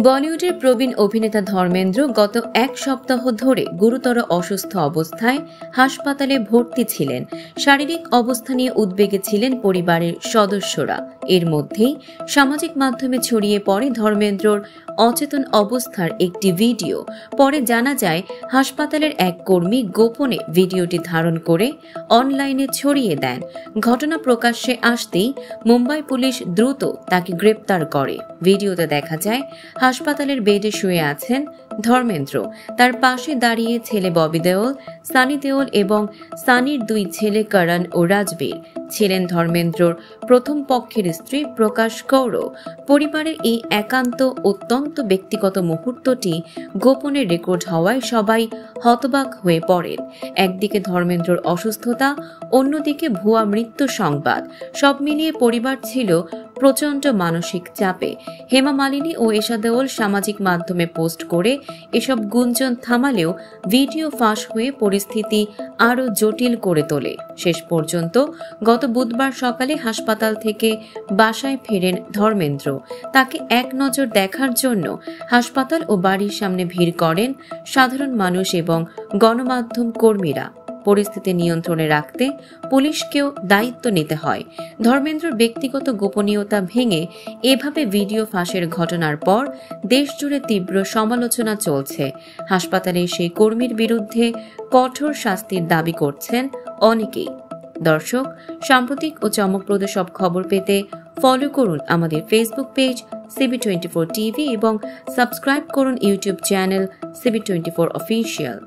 বলিউডের প্রবীণ অভিনেতা ধর্মেন্দ্র গত এক সপ্তাহ ধরে গুরুতর অসুস্থ অবস্থায় হাসপাতালে ভর্তি ছিলেন। শারীরিক অবস্থা নিয়ে উদ্বেগে ছিলেন পরিবারের সদস্যরা। এর মধ্যেই সামাজিক মাধ্যমে ছড়িয়ে পড়ে ধর্মেন্দ্রর অচেতন অবস্থার একটি ভিডিও। পরে জানা যায় হাসপাতালের এক কর্মী গোপনে ভিডিওটি ধারণ করে অনলাইনে ছড়িয়ে দেন। ঘটনা প্রকাশ্যে আসতেই মুম্বাই পুলিশ দ্রুত তাকে গ্রেপ্তার করে। ভিডিওতে দেখা যায় হাসপাতালের বেডে শুয়ে আছেন ধর্মেন্দ্র। তার পাশে দাঁড়িয়ে ছেলে ববি দেওল, সানি দেওল এবং সানির দুই ছেলে করণ ও রাজবীর। ছিলেন ধর্মেন্দ্রর প্রথম পক্ষের স্ত্রী প্রকাশ কৌর। পরিবারের এই একান্ত অত্যন্ত ব্যক্তিগত মুহূর্তটি গোপনে রেকর্ড হওয়ায় সবাই হতবাক হয়ে পড়েন। একদিকে ধর্মেন্দ্রর অসুস্থতা, অন্যদিকে ভুয়া মৃত্যু সংবাদ। সব মিলিয়ে পরিবার ছিল প্রচণ্ড মানসিক চাপে। হেমা মালিনী ও এশা দেওল সামাজিক মাধ্যমে পোস্ট করে এসব গুঞ্জন থামালেও ভিডিও ফাঁস হয়ে পরিস্থিতি আরও জটিল করে তোলে। শেষ পর্যন্ত গত বুধবার সকালে হাসপাতাল থেকে বাসায় ফেরেন ধর্মেন্দ্র। তাকে এক নজর দেখার জন্য হাসপাতাল ও বাড়ির সামনে ভিড় করেন সাধারণ মানুষ এবং গণমাধ্যম কর্মীরা। পরিস্থিতি নিয়ন্ত্রণে রাখতে পুলিশকেও দায়িত্ব নিতে হয়। ধর্মেন্দ্রর ব্যক্তিগত গোপনীয়তা ভেঙে এভাবে ভিডিও ফাঁসের ঘটনার পর দেশজুড়ে তীব্র সমালোচনা চলছে। হাসপাতালে সেই কর্মীর বিরুদ্ধে কঠোর শাস্তির দাবি করছেন অনেকেই। দর্শক, সাম্প্রতিক ও চমকপ্রদ সব খবর পেতে ফলো করুন আমাদের ফেসবুক পেজ CB24 টিভি এবং সাবস্ক্রাইব করুন ইউটিউব চ্যানেল CB24 অফিসিয়াল।